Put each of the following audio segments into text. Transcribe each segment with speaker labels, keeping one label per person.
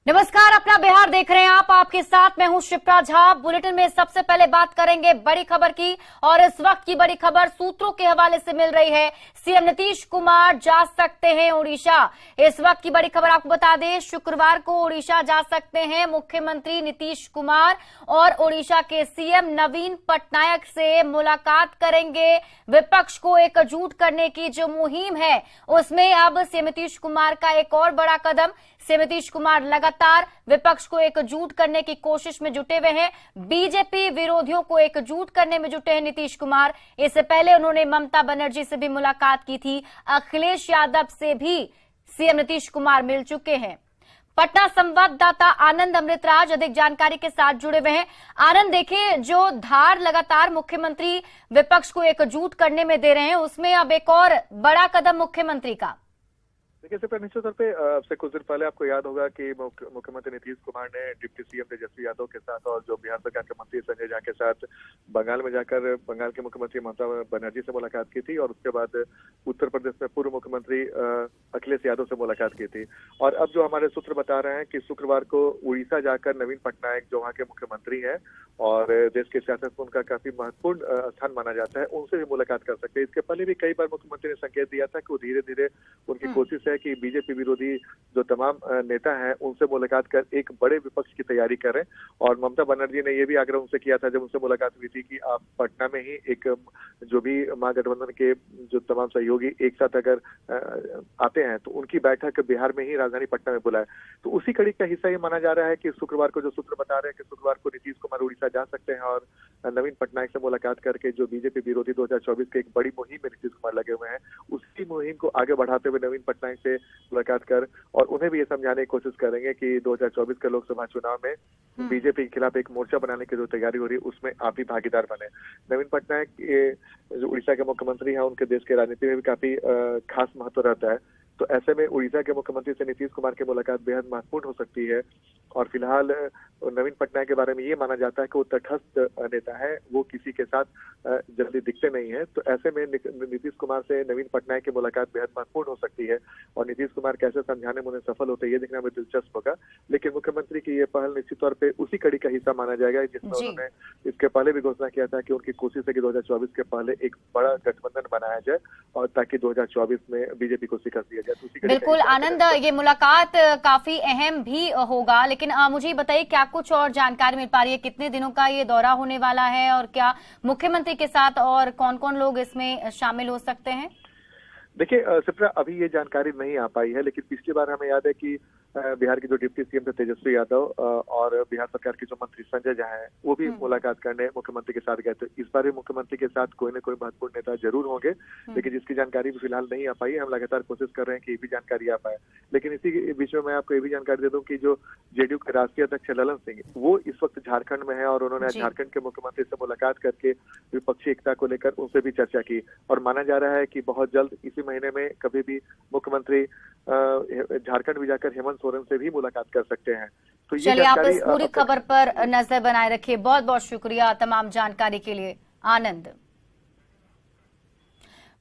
Speaker 1: नमस्कार, अपना बिहार देख रहे हैं आप। आपके साथ मैं हूं शिप्रा झा। बुलेटिन में सबसे पहले बात करेंगे बड़ी खबर की, और इस वक्त की बड़ी खबर सूत्रों के हवाले से मिल रही है। सीएम नीतीश कुमार जा सकते हैं उड़ीसा। इस वक्त की बड़ी खबर आपको बता दें, शुक्रवार को उड़ीसा जा सकते हैं मुख्यमंत्री नीतीश कुमार और उड़ीसा के सीएम नवीन पटनायक से मुलाकात करेंगे। विपक्ष को एकजुट करने की जो मुहिम है उसमें अब सीएम नीतीश कुमार का एक और बड़ा कदम। सीएम नीतीश कुमार लगातार विपक्ष को एकजुट करने की कोशिश में जुटे हुए हैं। बीजेपी विरोधियों को एकजुट करने में जुटे हैं नीतीश कुमार। इससे पहले उन्होंने ममता बनर्जी से भी मुलाकात की थी। अखिलेश यादव से भी सीएम नीतीश कुमार मिल चुके हैं। पटना संवाददाता आनंद अमृतराज अधिक जानकारी के साथ जुड़े हुए हैं। आनंद, देखिए, जो धार लगातार मुख्यमंत्री विपक्ष को एकजुट करने में दे रहे हैं, उसमें अब एक और बड़ा कदम मुख्यमंत्री का।
Speaker 2: देखिए, इससे निश्चित तौर पे से कुछ दिन पहले आपको याद होगा कि मुख्यमंत्री नीतीश कुमार ने डिप्टी सीएम तेजस्वी यादव के साथ और जो बिहार सरकार के मंत्री संजय झा के साथ बंगाल में जाकर बंगाल के मुख्यमंत्री ममता बनर्जी से मुलाकात की थी, और उसके बाद उत्तर प्रदेश में पूर्व मुख्यमंत्री अखिलेश यादव से मुलाकात की थी। और अब जो हमारे सूत्र बता रहे हैं कि शुक्रवार को उड़ीसा जाकर नवीन पटनायक, जो वहाँ के मुख्यमंत्री हैं और देश की सियासत में उनका काफी महत्वपूर्ण स्थान माना जाता है, उनसे भी मुलाकात कर सकते हैं। इसके पहले भी कई बार मुख्यमंत्री ने संकेत दिया था कि वो धीरे धीरे उनकी कोशिश है कि बीजेपी विरोधी जो तमाम नेता हैं उनसे मुलाकात कर एक बड़े विपक्ष की तैयारी करें। और ममता बनर्जी ने यह भी आग्रह उनसे किया था जब उनसे मुलाकात हुई थी कि आप पटना में ही एक जो भी महागठबंधन के जो तमाम सहयोगी एक साथ अगर आते हैं तो उनकी बैठक बिहार में ही राजधानी पटना में बुलाए। तो उसी कड़ी का हिस्सा ये माना जा रहा है कि शुक्रवार को जो सूत्र बता रहे हैं कि शुक्रवार को नीतीश कुमार उड़ीसा जा सकते हैं और नवीन पटनायक से मुलाकात करके जो बीजेपी विरोधी 2024 के एक बड़ी मुहिम में नीतीश कुमार लगे हुए हैं, उसी मुहिम को आगे बढ़ाते हुए नवीन पटनायक से मुलाकात कर और उन्हें भी ये समझाने की कोशिश करेंगे कि 2024 के लोकसभा चुनाव में बीजेपी के खिलाफ एक मोर्चा बनाने की जो तैयारी हो रही है उसमें आप भी भागीदार बने। नवीन पटनायक जो उड़ीसा के मुख्यमंत्री हैं, उनके देश के राजनीति में भी काफी खास महत्व रहता है। तो ऐसे में उड़ीसा के मुख्यमंत्री से नीतीश कुमार की मुलाकात बेहद महत्वपूर्ण हो सकती है। और फिलहाल नवीन पटनायक के बारे में ये माना जाता है कि वो तटस्थ नेता है, वो किसी के साथ जल्दी दिखते नहीं है। तो ऐसे में नीतीश कुमार से नवीन पटनायक की मुलाकात बेहद महत्वपूर्ण हो सकती है और नीतीश कुमार कैसे समझाने में उन्हें सफल होते हैं ये देखना में दिलचस्प होगा। लेकिन मुख्यमंत्री की ये पहल निश्चित तौर पर उसी कड़ी का हिस्सा माना जाएगा जिसमें उन्होंने इसके पहले भी घोषणा किया था कि उनकी कोशिश है कि 2024 के पहले एक बड़ा गठबंधन बनाया जाए और ताकि 2024 में बीजेपी को शिकस्त दिया जाए। तो
Speaker 1: बिल्कुल आनंद, ये मुलाकात काफी अहम भी होगा, लेकिन मुझे बताइए क्या कुछ और जानकारी मिल पा रही है? कितने दिनों का ये दौरा होने वाला है और क्या मुख्यमंत्री के साथ और कौन कौन लोग इसमें शामिल हो सकते हैं?
Speaker 2: देखिए सिप्रा, अभी ये जानकारी नहीं आ पाई है, लेकिन पिछली बार हमें याद है कि बिहार के जो डिप्टी सीएम थे तेजस्वी यादव और बिहार सरकार के जो मंत्री संजय झा हैं वो भी मुलाकात करने मुख्यमंत्री के साथ गए थे। इस बार भी मुख्यमंत्री के साथ कोई न कोई महत्वपूर्ण नेता जरूर होंगे, लेकिन जिसकी जानकारी भी फिलहाल नहीं आ पाई है। हम लगातार कोशिश कर रहे हैं कि ये भी जानकारी आ पाए। लेकिन इसी बीच में मैं आपको ये भी जानकारी दे दूं कि जो जेडीयू के राष्ट्रीय अध्यक्ष ललन सिंह, वो इस वक्त झारखंड में है और उन्होंने झारखंड के मुख्यमंत्री से मुलाकात करके विपक्षी एकता को लेकर उनसे भी चर्चा की। और माना जा रहा है कि बहुत जल्द इसी महीने में कभी भी मुख्यमंत्री झारखंड भी जाकर हेमंत सोरेन से भी मुलाकात कर सकते हैं। तो ये
Speaker 1: चलिए, आप इस पूरी खबर पर नजर बनाए रखिए। बहुत बहुत शुक्रिया तमाम जानकारी के लिए आनंद।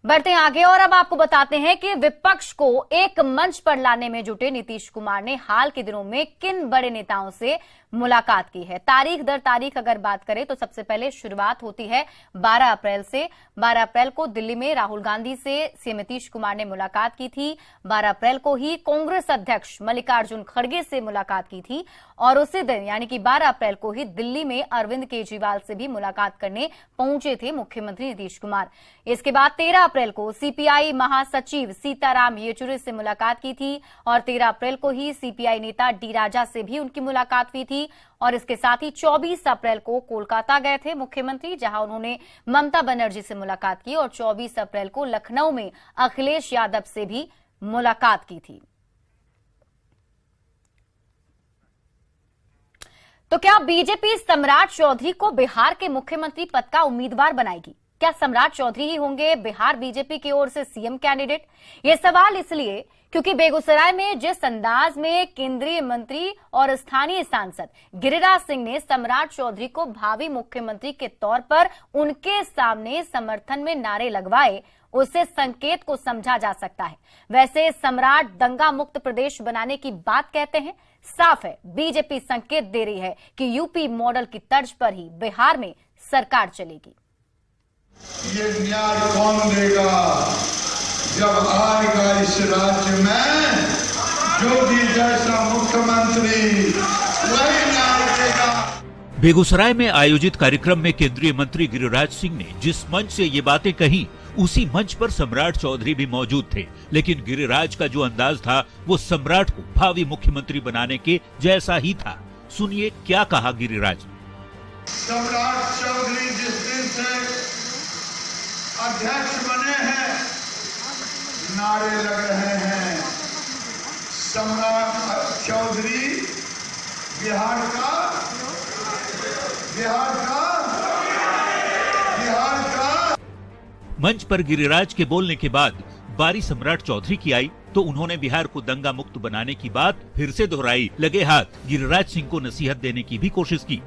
Speaker 1: बढ़ते हैं आगे और अब आपको बताते हैं कि विपक्ष को एक मंच पर लाने में जुटे नीतीश कुमार ने हाल के दिनों में किन बड़े नेताओं से मुलाकात की है। तारीख दर तारीख अगर बात करें तो सबसे पहले शुरुआत होती है 12 अप्रैल से। 12 अप्रैल को दिल्ली में राहुल गांधी से सीएम नीतीश कुमार ने मुलाकात की थी। 12 अप्रैल को ही कांग्रेस अध्यक्ष मल्लिकार्जुन खड़गे से मुलाकात की थी और उसी दिन यानी कि 12 अप्रैल को ही दिल्ली में अरविंद केजरीवाल से भी मुलाकात करने पहुंचे थे मुख्यमंत्री नीतीश कुमार। इसके बाद 13 अप्रैल को सीपीआई महासचिव सीताराम येचुरी से मुलाकात की थी और 13 अप्रैल को ही सीपीआई नेता डी राजा से भी उनकी मुलाकात हुई थी। और इसके साथ ही 24 अप्रैल को कोलकाता गए थे मुख्यमंत्री, जहां उन्होंने ममता बनर्जी से मुलाकात की और 24 अप्रैल को लखनऊ में अखिलेश यादव से भी मुलाकात की थी। तो क्या बीजेपी सम्राट चौधरी को बिहार के मुख्यमंत्री पद का उम्मीदवार बनाएगी? क्या सम्राट चौधरी ही होंगे बिहार बीजेपी की ओर से सीएम कैंडिडेट? ये सवाल इसलिए क्योंकि बेगूसराय में जिस अंदाज में केंद्रीय मंत्री और स्थानीय सांसद गिरिराज सिंह ने सम्राट चौधरी को भावी मुख्यमंत्री के तौर पर उनके सामने समर्थन में नारे लगवाए, उससे संकेत को समझा जा सकता है। वैसे सम्राट दंगा मुक्त प्रदेश बनाने की बात कहते हैं। साफ है बीजेपी संकेत दे रही है कि यूपी मॉडल की तर्ज पर ही बिहार में सरकार चलेगी।
Speaker 3: ये न्याय कौन देगा जब आएगा इस राज्य में योगी जैसा मुख्यमंत्री, वही न्याय देगा।
Speaker 4: बेगूसराय में आयोजित कार्यक्रम में केंद्रीय मंत्री गिरिराज सिंह ने जिस मंच से ये बातें कही, उसी मंच पर सम्राट चौधरी भी मौजूद थे। लेकिन गिरिराज का जो अंदाज था वो सम्राट को भावी मुख्यमंत्री बनाने के जैसा ही था। सुनिए क्या कहा गिरिराज।
Speaker 3: सम्राट चौधरी जिस दिन से अध्यक्ष बने हैं, नारे लग रहे हैं सम्राट चौधरी बिहार का
Speaker 4: मंच पर गिरिराज के बोलने के बाद बारी सम्राट चौधरी की आई तो उन्होंने बिहार को दंगा मुक्त बनाने की बात फिर से दोहराई। लगे हाथ गिरिराज सिंह को नसीहत देने की भी कोशिश की।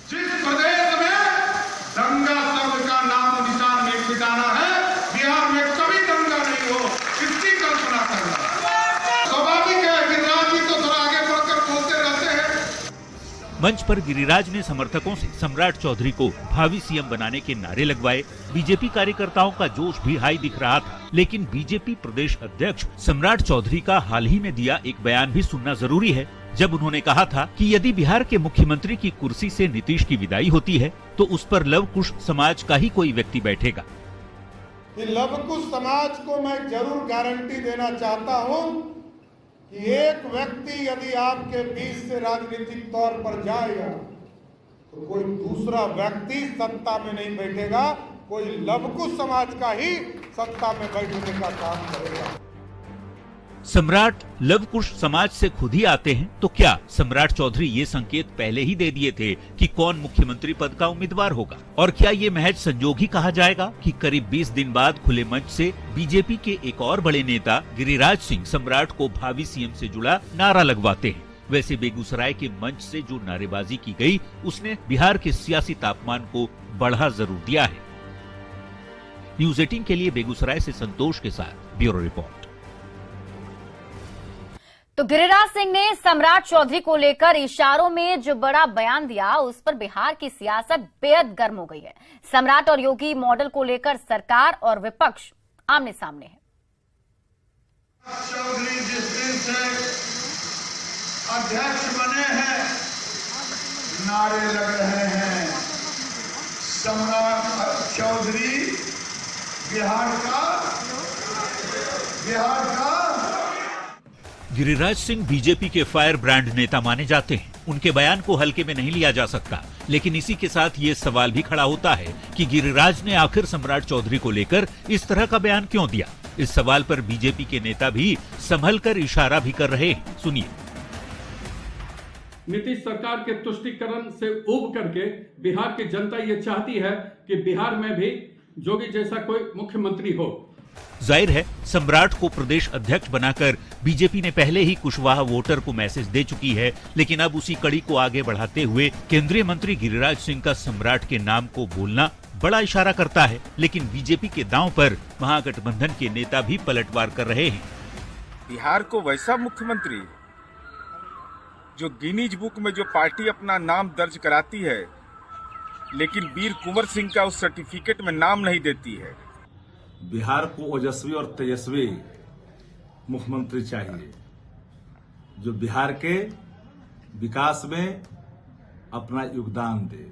Speaker 3: जिस प्रदेश में दंगा शब्द का नाम निशान नहीं मिटाना है, बिहार में कभी दंगा नहीं हो, इसकी कल्पना करना स्वाभाविक है। गिरिराज जी तो थोड़ा आगे बढ़कर बोलते रहते हैं।
Speaker 4: मंच पर गिरिराज ने समर्थकों से सम्राट चौधरी को भावी सीएम बनाने के नारे लगवाए। बीजेपी कार्यकर्ताओं का जोश भी हाई दिख रहा था, लेकिन बीजेपी प्रदेश अध्यक्ष सम्राट चौधरी का हाल ही में दिया एक बयान भी सुनना जरूरी है, जब उन्होंने कहा था कि यदि बिहार के मुख्यमंत्री की कुर्सी से नीतीश की विदाई होती है तो उस पर लव कुश समाज का ही कोई व्यक्ति बैठेगा।
Speaker 3: लव कुश समाज को मैं जरूर गारंटी देना चाहता हूं कि एक व्यक्ति यदि आपके बीच से राजनीतिक तौर पर जाएगा तो कोई दूसरा व्यक्ति सत्ता में नहीं बैठेगा, कोई लवकुश समाज का ही सत्ता में बैठने का काम करेगा।
Speaker 4: सम्राट लवकुश समाज से खुद ही आते हैं तो क्या सम्राट चौधरी ये संकेत पहले ही दे दिए थे कि कौन मुख्यमंत्री पद का उम्मीदवार होगा? और क्या ये महज संजोग ही कहा जाएगा कि करीब 20 दिन बाद खुले मंच से बीजेपी के एक और बड़े नेता गिरिराज सिंह सम्राट को भावी सीएम से जुड़ा नारा लगवाते हैं? वैसे बेगूसराय के मंच से जो नारेबाजी की गई उसने बिहार के सियासी तापमान को बढ़ा जरूर दिया है। न्यूज़ 18 के लिए बेगूसराय से संतोष के साथ ब्यूरो रिपोर्ट।
Speaker 1: तो गिरिराज सिंह ने सम्राट चौधरी को लेकर इशारों में जो बड़ा बयान दिया उस पर बिहार की सियासत बेहद गर्म हो गई है। सम्राट और योगी मॉडल को लेकर सरकार और विपक्ष आमने सामने है।
Speaker 3: चौधरी जिस दिन से अध्यक्ष बने हैं, नारे लग रहे हैं सम्राट चौधरी बिहार का।
Speaker 4: गिरिराज सिंह बीजेपी के फायर ब्रांड नेता माने जाते हैं। उनके बयान को हल्के में नहीं लिया जा सकता, लेकिन इसी के साथ ये सवाल भी खड़ा होता है कि गिरिराज ने आखिर सम्राट चौधरी को लेकर इस तरह का बयान क्यों दिया। इस सवाल पर बीजेपी के नेता भी संभल कर इशारा भी कर रहे हैं। सुनिए।
Speaker 5: नीतीश सरकार के तुष्टीकरण से उब करके बिहार की जनता ये चाहती है कि बिहार में भी जोगी जैसा कोई मुख्यमंत्री हो।
Speaker 4: जाहिर है सम्राट को प्रदेश अध्यक्ष बनाकर बीजेपी ने पहले ही कुशवाहा वोटर को मैसेज दे चुकी है, लेकिन अब उसी कड़ी को आगे बढ़ाते हुए केंद्रीय मंत्री गिरिराज सिंह का सम्राट के नाम को बोलना बड़ा इशारा करता है। लेकिन बीजेपी के दांव पर महागठबंधन के नेता भी पलटवार कर रहे हैं।
Speaker 6: बिहार को वैसा मुख्यमंत्री जो गिनीज बुक में जो पार्टी अपना नाम दर्ज कराती है, लेकिन वीर कुंवर सिंह का उस सर्टिफिकेट में नाम नहीं देती है।
Speaker 7: बिहार को ओजस्वी और तेजस्वी मुख्यमंत्री चाहिए जो बिहार के विकास में अपना योगदान दे।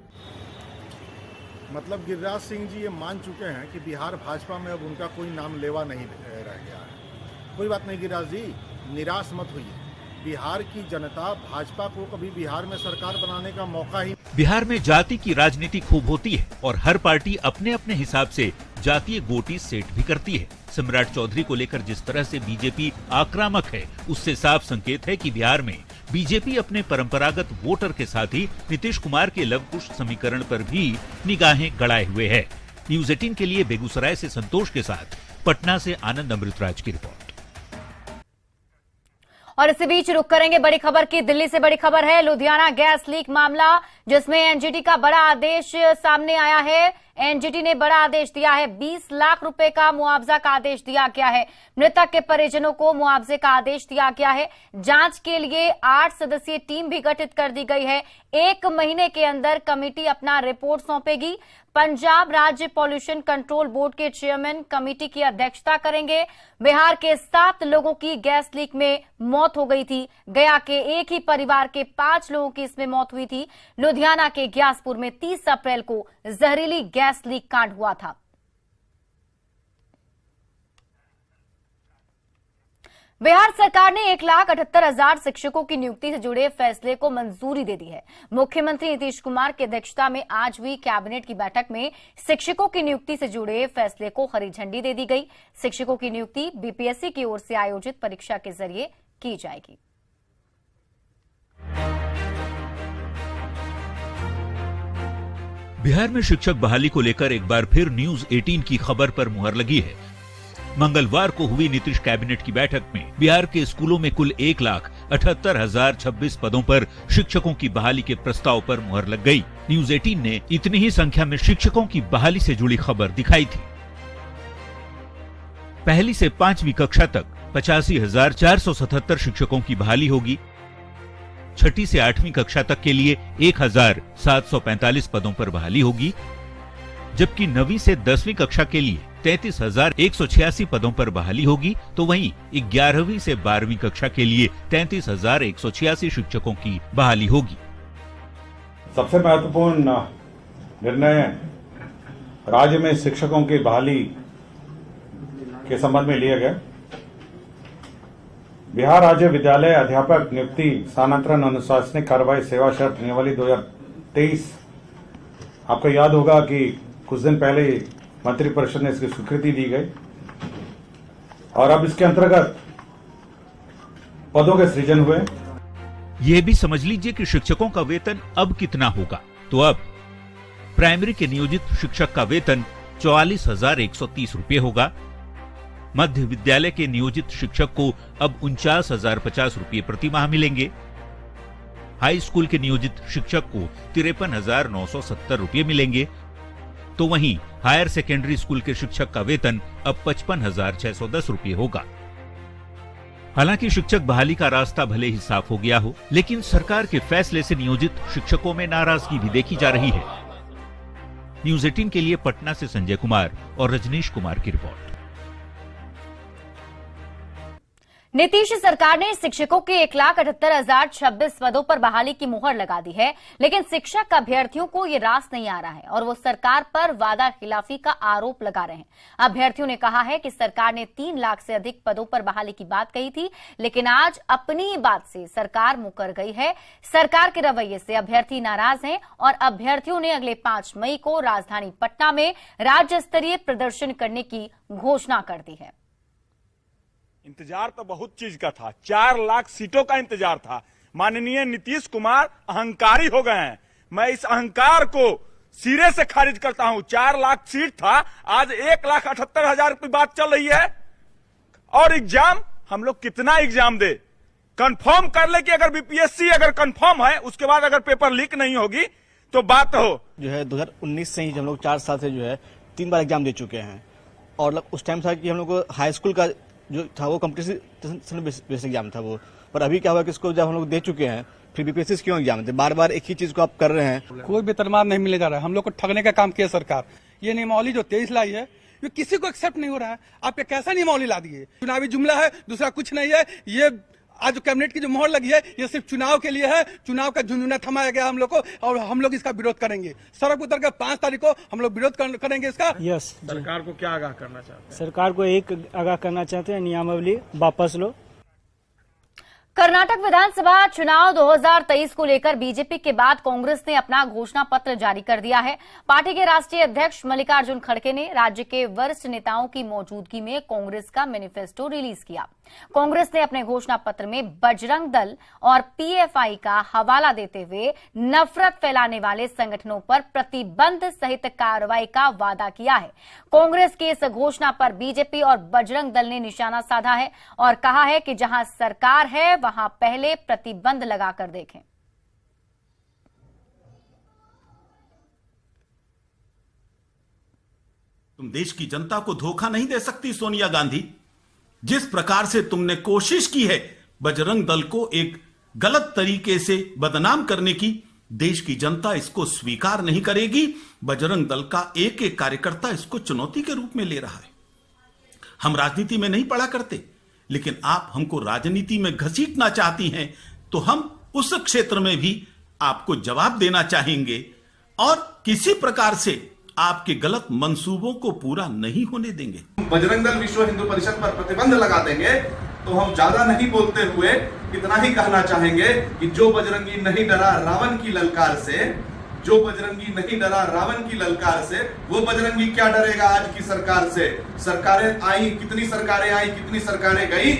Speaker 8: मतलब गिरिराज सिंह जी ये मान चुके हैं कि बिहार भाजपा में अब उनका कोई नाम लेवा नहीं रह गया है। कोई बात नहीं गिरिराज जी, निराश मत होइए। बिहार की जनता भाजपा को कभी बिहार में सरकार बनाने का मौका ही।
Speaker 4: बिहार में जाति की राजनीति खूब होती है और हर पार्टी अपने अपने हिसाब से जातीय गोटी सेट भी करती है। सम्राट चौधरी को लेकर जिस तरह से बीजेपी आक्रामक है, उससे साफ संकेत है कि बिहार में बीजेपी अपने परंपरागत वोटर के साथ ही नीतीश कुमार के लवकुश समीकरण पर भी निगाहें गड़ाए हुए है। न्यूज़ 18 के लिए बेगूसराय से संतोष के साथ पटना से आनंद अमृतराज की रिपोर्ट।
Speaker 1: और इसी बीच रुक करेंगे बड़ी खबर की। दिल्ली से बड़ी खबर है लुधियाना गैस लीक मामला, जिसमें एनजीटी का बड़ा आदेश सामने आया है। एनजीटी ने बड़ा आदेश दिया है। 20 लाख रुपए का मुआवजा का आदेश दिया गया है। मृतक के परिजनों को मुआवजे का आदेश दिया गया है। जांच के लिए 8 सदस्यीय टीम भी गठित कर दी गई है। 1 महीने के अंदर कमेटी अपना रिपोर्ट सौंपेगी। पंजाब राज्य पॉल्यूशन कंट्रोल बोर्ड के चेयरमैन कमेटी की अध्यक्षता करेंगे। बिहार के 7 लोगों की गैस लीक में मौत हो गई थी। गया के एक ही परिवार के 5 लोगों की इसमें मौत हुई थी। लुधियाना के ग्यासपुर में 30 अप्रैल को जहरीली गैस लीक कांड हुआ था। बिहार सरकार ने 1,78,000 शिक्षकों की नियुक्ति से जुड़े फैसले को मंजूरी दे दी है। मुख्यमंत्री नीतीश कुमार की अध्यक्षता में आज हुई कैबिनेट की बैठक में शिक्षकों की नियुक्ति से जुड़े फैसले को हरी झंडी दे दी गई। शिक्षकों की नियुक्ति बीपीएससी की ओर से आयोजित परीक्षा के जरिए की जाएगी।
Speaker 4: बिहार में शिक्षक बहाली को लेकर एक बार फिर न्यूज 18 की खबर पर मुहर लगी है। मंगलवार को हुई नीतीश कैबिनेट की बैठक में बिहार के स्कूलों में कुल 1,78,026 पदों पर शिक्षकों की बहाली के प्रस्ताव पर मुहर लग गई। न्यूज 18 ने इतनी ही संख्या में शिक्षकों की बहाली से जुड़ी खबर दिखाई थी। पहली से 5वीं कक्षा तक 85,477 शिक्षकों की बहाली होगी। 6ठी से 8वीं कक्षा तक के लिए 1,745 पदों पर बहाली होगी, जबकि 9वीं से 10वीं कक्षा के लिए 33,186 पदों पर बहाली होगी। तो वहीं 11वीं से 12वीं कक्षा के लिए 33,186 शिक्षकों की बहाली होगी।
Speaker 9: सबसे महत्वपूर्ण निर्णय राज्य में शिक्षकों की बहाली के संबंध में लिया गया। बिहार राज्य विद्यालय अध्यापक नियुक्ति स्थानांतरण अनुशासनिक कार्रवाई सेवा शर्त नियमावली 2023, आपको याद होगा कि कुछ दिन पहले मंत्रिपरिषद ने इसकी स्वीकृति दी गई और अब इसके अंतर्गत पदों के सृजन हुए।
Speaker 4: ये भी समझ लीजिए कि शिक्षकों का वेतन अब कितना होगा। तो अब प्राइमरी के नियोजित शिक्षक का वेतन 44,130 रुपये होगा। मध्य विद्यालय के नियोजित शिक्षक को अब 49,050 रुपये प्रति माह मिलेंगे। हाई स्कूल के नियोजित शिक्षक को 53,970 रुपये मिलेंगे। तो वहीं हायर सेकेंडरी स्कूल के शिक्षक का वेतन अब 55,610 रुपये होगा। हालांकि शिक्षक बहाली का रास्ता भले ही साफ हो गया हो, लेकिन सरकार के फैसले से नियोजित शिक्षकों में नाराजगी भी देखी जा रही है। न्यूज 18 के लिए पटना से संजय कुमार और रजनीश कुमार की रिपोर्ट।
Speaker 1: नीतीश सरकार ने शिक्षकों के 1,78,026 पदों पर बहाली की मुहर लगा दी है, लेकिन शिक्षक अभ्यर्थियों को ये रास नहीं आ रहा है और वो सरकार पर वादा खिलाफी का आरोप लगा रहे हैं। अभ्यर्थियों ने कहा है कि सरकार ने 3 लाख से अधिक पदों पर बहाली की बात कही थी, लेकिन आज अपनी ही बात से सरकार मुकर गई है। सरकार के रवैये से अभ्यर्थी नाराज हैं और अभ्यर्थियों ने अगले 5 मई को राजधानी पटना में राज्य स्तरीय प्रदर्शन करने की घोषणा कर दी है।
Speaker 10: इंतजार तो बहुत चीज का था, 4 लाख सीटों का इंतजार था। माननीय नीतीश कुमार अहंकारी हो गए हैं। मैं इस अहंकार को सिरे से खारिज करता हूं। 4 लाख सीट था, आज 1,78,000 की बात चल रही है। और एग्जाम, हम लोग कितना एग्जाम दे, कंफर्म कर ले कि अगर बीपीएससी अगर कंफर्म है, उसके बाद अगर पेपर लीक नहीं होगी तो बात हो।
Speaker 11: जो है 2019 से ही हम लोग 4 साल से जो है 3 बार एग्जाम दे चुके हैं और उस टाइम था कि हम लोग को हाई स्कूल का जो था वो कॉम्पिटिशन बेस्ड एग्जाम था वो, पर अभी क्या हुआ कि इसको जब हम लोग दे चुके हैं फिर बीपीएससी क्यों एग्जाम थे, बार बार एक ही चीज को आप कर रहे हैं।
Speaker 12: कोई वेतनमान नहीं मिले जा रहा है, हम लोग को ठगने का काम किया सरकार। ये नियमावली जो 23 लाई है ये किसी को एक्सेप्ट नहीं हो रहा है। आप ये कैसा नियमावली ला दिए? चुनावी जुमला है, दूसरा कुछ नहीं है। ये आज जो कैबिनेट की जो मोहर लगी है ये सिर्फ चुनाव के लिए है। चुनाव का झुंझुना थमाया गया हम लोग को और हम लोग इसका विरोध करेंगे। सड़क उतर कर 5 तारीख को हम लोग विरोध करेंगे इसका।
Speaker 13: यस,
Speaker 10: सरकार को क्या आगाह करना चाहते हैं?
Speaker 13: सरकार को एक आगाह करना चाहते हैं, नियमावली वापस लो।
Speaker 1: कर्नाटक विधानसभा चुनाव 2023 को लेकर बीजेपी के बाद कांग्रेस ने अपना घोषणा पत्र जारी कर दिया है। पार्टी के राष्ट्रीय अध्यक्ष मल्लिकार्जुन खड़गे ने राज्य के वरिष्ठ नेताओं की मौजूदगी में कांग्रेस का मैनिफेस्टो रिलीज किया। कांग्रेस ने अपने घोषणा पत्र में बजरंग दल और पीएफआई का हवाला देते हुए नफरत फैलाने वाले संगठनों पर प्रतिबंध सहित कार्रवाई का वादा किया है। कांग्रेस की इस घोषणा पर बीजेपी और बजरंग दल ने निशाना साधा है और कहा है कि जहां सरकार है वहां पहले प्रतिबंध लगाकर देखें।
Speaker 14: तुम देश की जनता को धोखा नहीं दे सकती सोनिया गांधी। जिस प्रकार से तुमने कोशिश की है बजरंग दल को एक गलत तरीके से बदनाम करने की, देश की जनता इसको स्वीकार नहीं करेगी। बजरंग दल का एक एक कार्यकर्ता इसको चुनौती के रूप में ले रहा है। हम राजनीति में नहीं पढ़ा करते, लेकिन आप हमको राजनीति में घसीटना चाहती हैं, तो हम उस क्षेत्र में भी आपको जवाब देना चाहेंगे और किसी प्रकार से आपके गलत मंसूबों को पूरा नहीं होने देंगे।
Speaker 15: बजरंग दल विश्व हिंदू परिषद पर प्रतिबंध लगा देंगे, तो हम ज्यादा नहीं बोलते हुए इतना ही कहना चाहेंगे कि जो बजरंगी नहीं डरा रावण की ललकार से, जो बजरंगी नहीं डरा रावण की ललकार से, वो बजरंगी क्या डरेगा आज की सरकार से। सरकारें आई, कितनी सरकारें आई, कितनी सरकारें गई,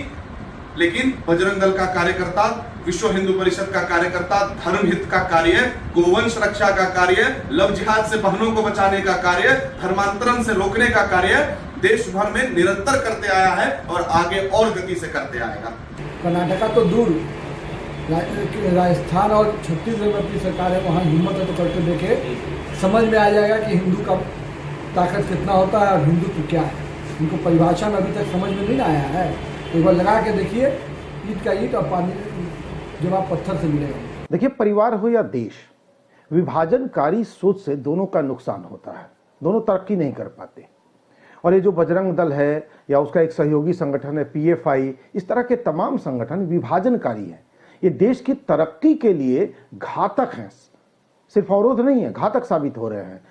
Speaker 15: लेकिन बजरंग दल का कार्यकर्ता, विश्व हिंदू परिषद का कार्यकर्ता धर्म हित का कार्य, गोवंश रक्षा का कार्य, लव जिहाद से बहनों को बचाने का कार्य, धर्मांतरण से रोकने का कार्य देश भर में निरंतर करते आया है और आगे और गति से करते आएगा।
Speaker 16: कर्नाटका तो दूर, राजस्थान और छत्तीसगढ़ में अपनी सरकार है, वहाँ हिम्मत है तो करके देखे, समझ में आ जाएगा कि हिंदू का ताकत कितना होता है और हिंदुत्व क्या है। उनको परिभाषा में अभी तक समझ में नहीं आया है। एक बार लगा के देखिए, ईंट का ईंट और पानी जवाब पत्थर से मिलेगा।
Speaker 8: देखिए, परिवार हो या देश, विभाजनकारी सोच से दोनों का नुकसान होता है, दोनों तरक्की नहीं कर पाते। और ये जो बजरंग दल है या उसका एक सहयोगी संगठन है पीएफआई, इस तरह के तमाम संगठन विभाजनकारी हैं। ये देश की तरक्की के लिए घातक हैं, सिर्फ अवरोध नहीं है, घातक साबित हो रहे हैं।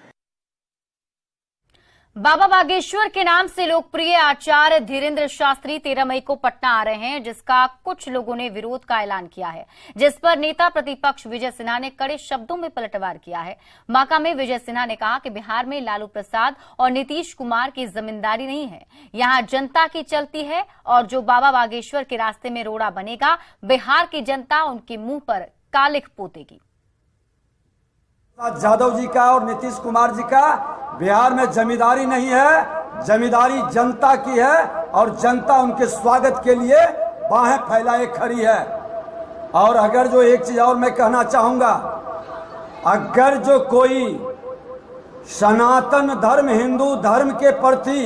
Speaker 1: बाबा बागेश्वर के नाम से लोकप्रिय आचार्य धीरेन्द्र शास्त्री 13 मई को पटना आ रहे हैं, जिसका कुछ लोगों ने विरोध का ऐलान किया है, जिस पर नेता प्रतिपक्ष विजय सिन्हा ने कड़े शब्दों में पलटवार किया है। बांका में विजय सिन्हा ने कहा कि बिहार में लालू प्रसाद और नीतीश कुमार की जमींदारी नहीं है, यहां जनता की चलती है, और जो बाबा बागेश्वर के रास्ते में रोड़ा बनेगा, बिहार की जनता उनके मुंह पर कालिख पोतेगी।
Speaker 17: यादव जी का और नीतीश कुमार जी का बिहार में जमींदारी नहीं है, जमींदारी जनता की है और जनता उनके स्वागत के लिए बाहें फैलाए खड़ी है। और अगर जो एक चीज और मैं कहना चाहूंगा, अगर जो कोई सनातन धर्म, हिंदू धर्म के प्रति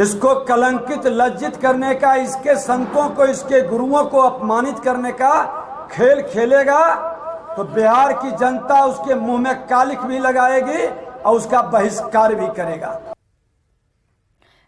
Speaker 17: इसको कलंकित, लज्जित करने का, इसके संतों को, इसके गुरुओं को अपमानित करने का खेल खेलेगा, तो बिहार की जनता उसके मुंह में कालिख भी लगाएगी और उसका बहिष्कार भी करेगा।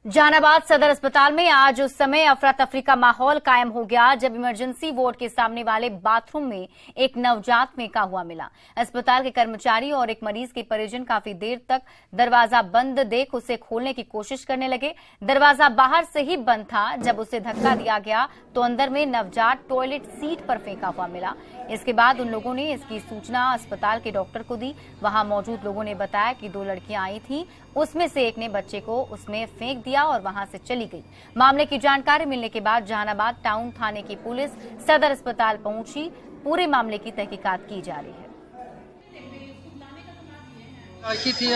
Speaker 1: जहानाबाद सदर अस्पताल में आज उस समय अफरा तफरी का माहौल कायम हो गया जब इमरजेंसी वार्ड के सामने वाले बाथरूम में एक नवजात मेका हुआ मिला। अस्पताल के कर्मचारी और एक मरीज के परिजन काफी देर तक दरवाजा बंद देख उसे खोलने की कोशिश करने लगे। दरवाजा बाहर से ही बंद था। जब उसे धक्का दिया गया तो अंदर में नवजात टॉयलेट सीट पर फेंका हुआ मिला। इसके बाद उन लोगों ने इसकी सूचना अस्पताल के डॉक्टर को दी। वहां मौजूद लोगों ने बताया कि 2 लड़कियां आई थीं, उसमें से एक ने बच्चे को उसमें फेंक दिया और वहां से चली गई। मामले की जानकारी मिलने के बाद जहानाबाद टाउन थाने की पुलिस सदर अस्पताल पहुंची। पूरे मामले की तहकीकात की जा रही है।
Speaker 18: लड़की थी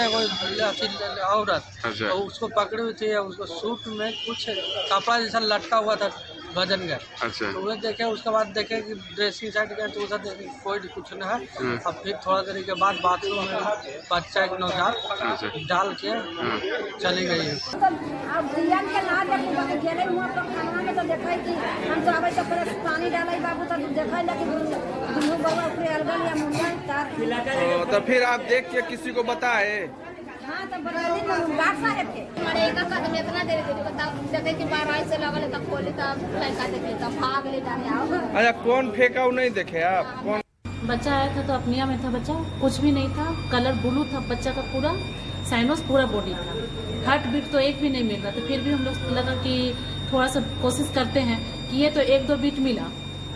Speaker 18: औरत, तो उसको पकड़े हुए थे, उसको सूट में कुछ कपड़ा जैसा लटका हुआ था वजन का। अच्छा। तो वो देखे, उसके बाद देखे कि ड्रेसिंग साइड गए तो उधर कोई कुछ नहीं है। अब फिर थोड़ा देर के बाद बाथरूम में बच्चा एक नवजात डाल के चली गई है।
Speaker 19: तो फिर आप देख के किसी को बताए?
Speaker 20: हाँ, तो इतना देर देखे कि बाहर से लगल तब खोले तब लड़का देखे तब भाग ले जाने।
Speaker 19: अच्छा, कौन फेंका वो नहीं देखे आप? कौन?
Speaker 21: बच्चा आया था तो अपनिया में था, बच्चा कुछ भी नहीं था, कलर ब्लू था बच्चा का, पूरा साइनस पूरा बॉडी था, हार्ट बीट तो एक भी नहीं मिल रहा था। फिर भी हम लोग लगा कि थोड़ा सा कोशिश करते हैं कि ये तो 1-2 बीट मिला,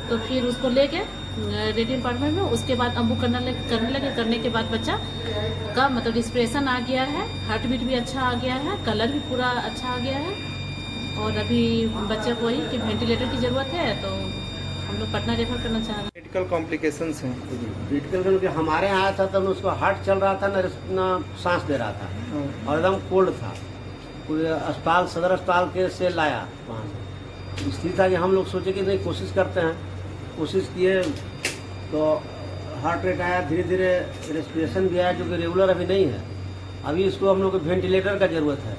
Speaker 21: तो फिर उसको लेके रेडियो डिपार्टमेंट में, उसके बाद अम्बू करने लगे। करने के बाद बच्चा का मतलब एक्सप्रेशन आ गया है, हार्ट बीट भी अच्छा आ गया है, कलर भी पूरा अच्छा आ गया है। और अभी बच्चे को वही कि वेंटिलेटर की जरूरत है, तो हम लोग पटना रेफर करना चाह रहे हैं।
Speaker 19: मेडिकल कॉम्प्लिकेशंस हैं।
Speaker 22: क्रिटिकल हमारे यहाँ आया था तब उसको हार्ट चल रहा था, न सांस दे रहा था और एकदम कोल्ड था। पूरे अस्पताल, सदर अस्पताल के से लाया वहाँ से। स्थिति था कि हम लोग सोचे कि नहीं, कोशिश करते हैं, कोशिश किए तो हार्ट रेट आया, धीरे धीरे रेस्पिरेशन भी आया, जो कि रेगुलर अभी नहीं है। अभी इसको हम लोग को वेंटिलेटर का जरूरत है,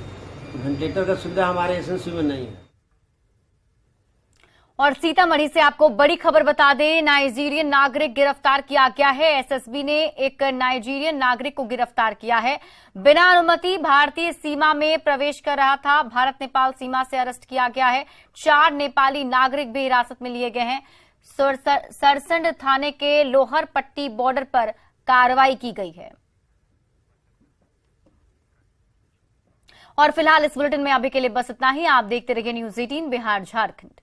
Speaker 22: वेंटिलेटर का सुविधा हमारे एसएनसी में नहीं है।
Speaker 1: और सीतामढ़ी से आपको बड़ी खबर बता दें, नाइजीरियन नागरिक गिरफ्तार किया गया है। एसएसबी ने एक नाइजीरियन नागरिक को गिरफ्तार किया है। बिना अनुमति भारतीय सीमा में प्रवेश कर रहा था। भारत नेपाल सीमा से अरेस्ट किया गया है। 4 नेपाली नागरिक भी हिरासत में लिए गए हैं। सरसंड थाने के लोहर पट्टी बॉर्डर पर कार्रवाई की गई है। और फिलहाल इस बुलेटिन में अभी के लिए बस इतना ही। आप देखते रहिए न्यूज़ 18 बिहार झारखंड।